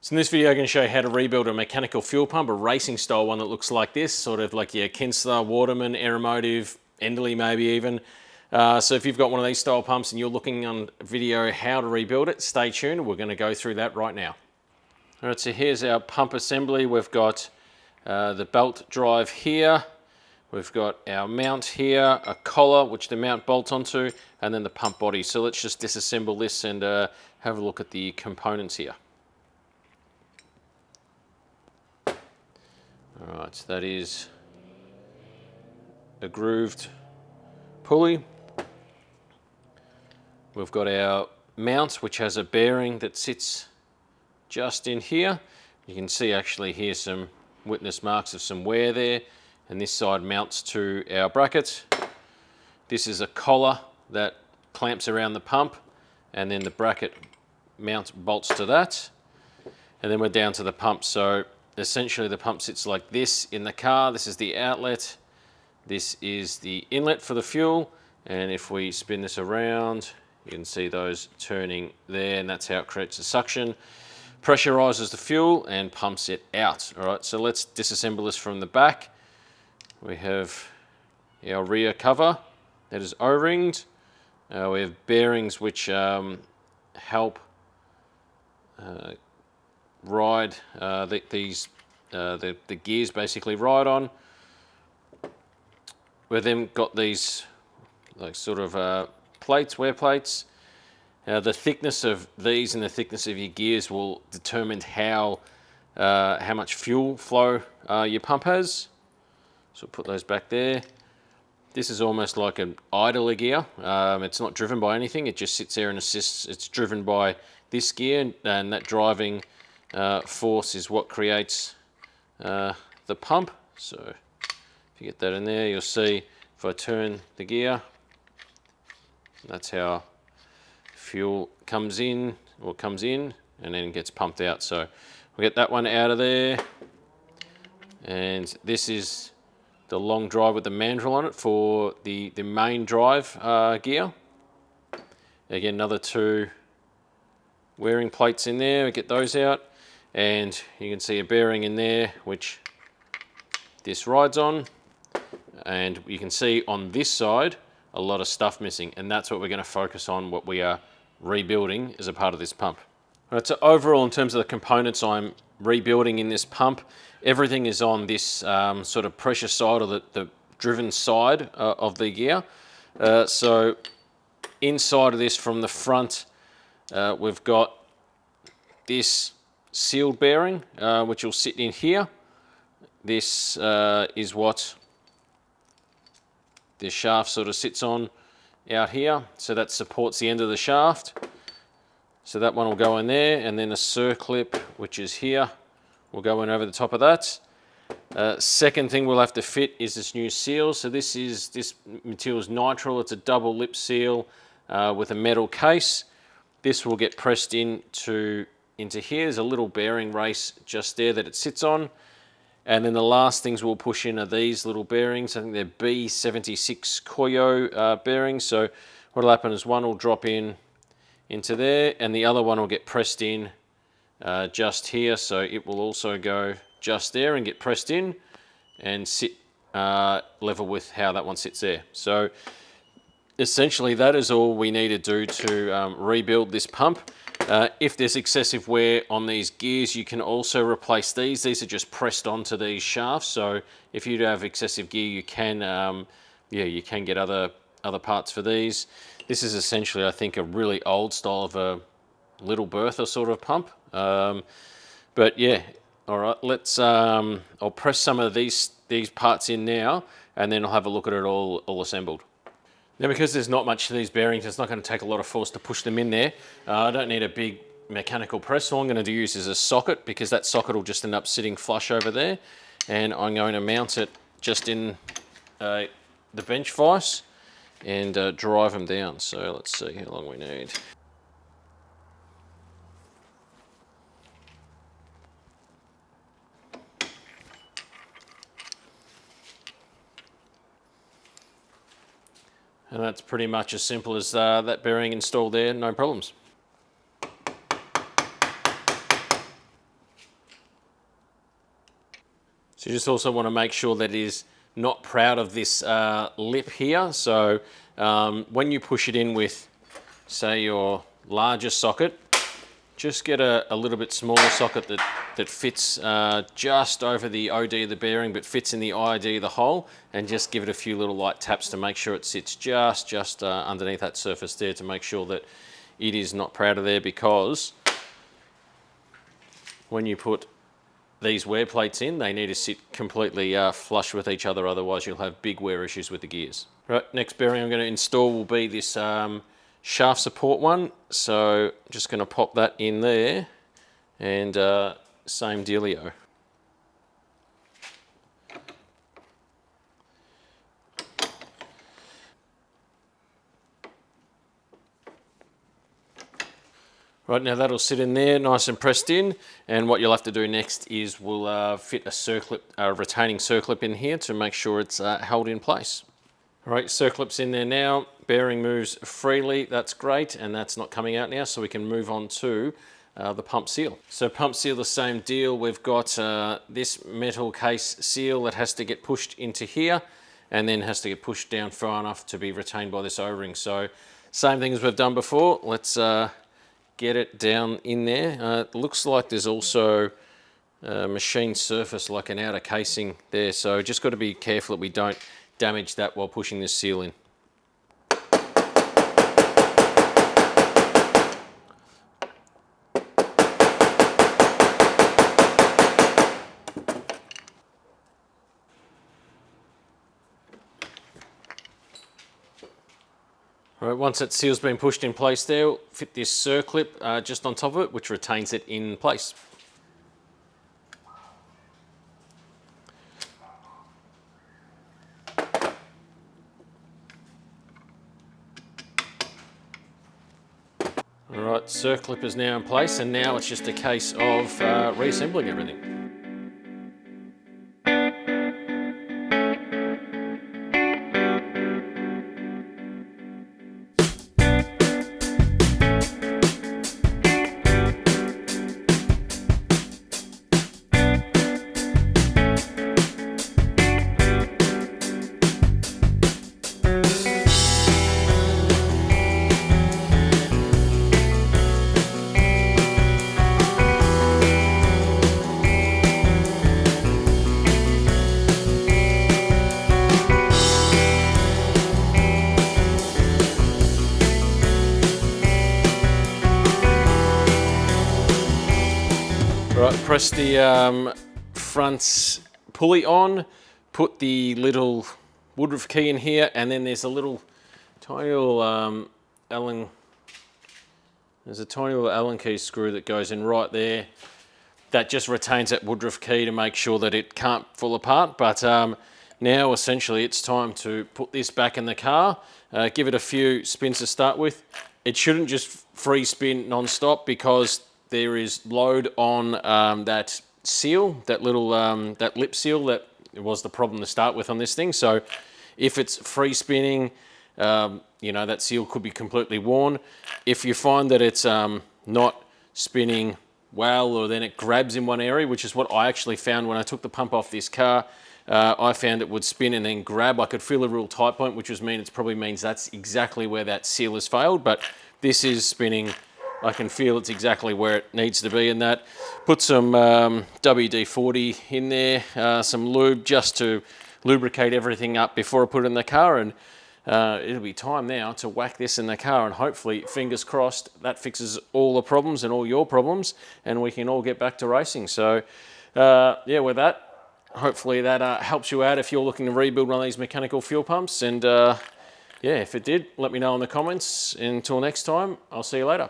So in this video, I'm going to show you how to rebuild a mechanical fuel pump, a racing style one that looks like this, sort of like your Kinsler, Waterman, Aeromotive, Enderle maybe even. So if you've got one of these style pumps and you're looking on a video how to rebuild it, stay tuned. We're going to go through that right now. All right, so here's our pump assembly. We've got the belt drive here. We've got our mount here, a collar which the mount bolts onto, and then the pump body. So let's just disassemble this and have a look at the components here. All right, so that is a grooved pulley. We've got our mount, which has a bearing that sits just in here. You can see actually here some witness marks of some wear there, and this side mounts to our bracket. This is a collar that clamps around the pump, and then the bracket mount bolts to that. And then we're down to the pump. So essentially the pump sits like this in the car. This is the outlet. This is the inlet for the fuel. And if we spin this around, you can see those turning there, and that's how it creates the suction. Pressurizes the fuel and pumps it out. All right, so let's disassemble this from the back. We have our rear cover that is O-ringed. We have bearings which help ride the gears basically ride on. We've then got these like sort of plates, wear plates. The thickness of these and the thickness of your gears will determine how much fuel flow your pump has. So we'll put those back there. This is almost like an idler gear. It's not driven by anything, it just sits there and assists. It's driven by this gear, and that driving force is what creates the pump. So if you get that in there, you'll see if I turn the gear, that's how fuel comes in and then gets pumped out. So we'll get that one out of there. And this is the long drive with the mandrel on it for the main drive gear. Again, another two wearing plates in there. We get those out, and you can see a bearing in there which this rides on, and you can see on this side a lot of stuff missing, and that's what we're going to focus on, what we are rebuilding as a part of this pump. All right, so overall in terms of the components I'm rebuilding in this pump, everything is on this sort of pressure side, or the driven side of the gear. So inside of this from the front, we've got this sealed bearing which will sit in here. This is what this shaft sort of sits on out here, so that supports the end of the shaft. So that one will go in there, and then a circlip, which is here, will go in over the top of that. Second thing we'll have to fit is this new seal. So this material is nitrile. It's a double lip seal with a metal case. This will get pressed into here. There's a little bearing race just there that it sits on. And then the last things we'll push in are these little bearings. I think they're B76 Koyo bearings. So what will happen is one will drop into there, and the other one will get pressed in just here. So it will also go just there and get pressed in and sit level with how that one sits there. So essentially that is all we need to do to rebuild this pump. If there's excessive wear on these gears, you can also replace these. These are just pressed onto these shafts. So if you do have excessive gear, you can, you can get other parts for these. This is essentially, I think, a really old style of a little Bertha sort of pump. But yeah, all right. Let's. I'll press some of these parts in now, and then I'll have a look at it all assembled. Now, because there's not much to these bearings, it's not going to take a lot of force to push them in there. I don't need a big mechanical press. All I'm going to use is a socket, because that socket will just end up sitting flush over there. And I'm going to mount it just in the bench vise and drive them down. So let's see how long we need. And that's pretty much as simple as that bearing installed there, no problems. So you just also want to make sure that it is not proud of this lip here. So when you push it in with, say, your larger socket, just get a little bit smaller socket that fits just over the OD of the bearing, but fits in the ID of the hole, and just give it a few little light taps to make sure it sits just underneath that surface there, to make sure that it is not proud of there, because when you put these wear plates in, they need to sit completely flush with each other, otherwise you'll have big wear issues with the gears. Right, next bearing I'm going to install will be this shaft support one, so just going to pop that in there, and same dealio. Right, now that'll sit in there nice and pressed in, and what you'll have to do next is we'll fit a circlip, retaining circlip in here to make sure it's held in place. All right, circlip's in there now, bearing moves freely, that's great, and that's not coming out now, so we can move on to the pump seal. So pump seal, the same deal. We've got this metal case seal that has to get pushed into here, and then has to get pushed down far enough to be retained by this O-ring. So same thing as we've done before. Let's get it down in there. It looks like there's also a machined surface, like an outer casing there, so just got to be careful that we don't damage that while pushing this seal in. All right, once that seal's been pushed in place there, we'll fit this circlip just on top of it, which retains it in place. All right, circlip is now in place, and now it's just a case of reassembling everything. Right, press the front pulley on, put the little woodruff key in here, and then there's a little tiny little Allen key screw that goes in right there. That just retains that woodruff key to make sure that it can't fall apart. But now essentially it's time to put this back in the car, give it a few spins to start with. It shouldn't just free spin non-stop, because there is load on that seal, that little that lip seal that was the problem to start with on this thing. So if it's free spinning, you know, that seal could be completely worn. If you find that it's not spinning well, or then it grabs in one area, which is what I actually found when I took the pump off this car, I found it would spin and then grab. I could feel a real tight point, which probably means that's exactly where that seal has failed. But this is spinning. I can feel it's exactly where it needs to be in that. Put some WD-40 in there, some lube, just to lubricate everything up before I put it in the car, and it'll be time now to whack this in the car, and hopefully, fingers crossed, that fixes all the problems and all your problems, and we can all get back to racing. So yeah, with that, hopefully that helps you out if you're looking to rebuild one of these mechanical fuel pumps. And yeah, if it did, let me know in the comments. Until next time, I'll see you later.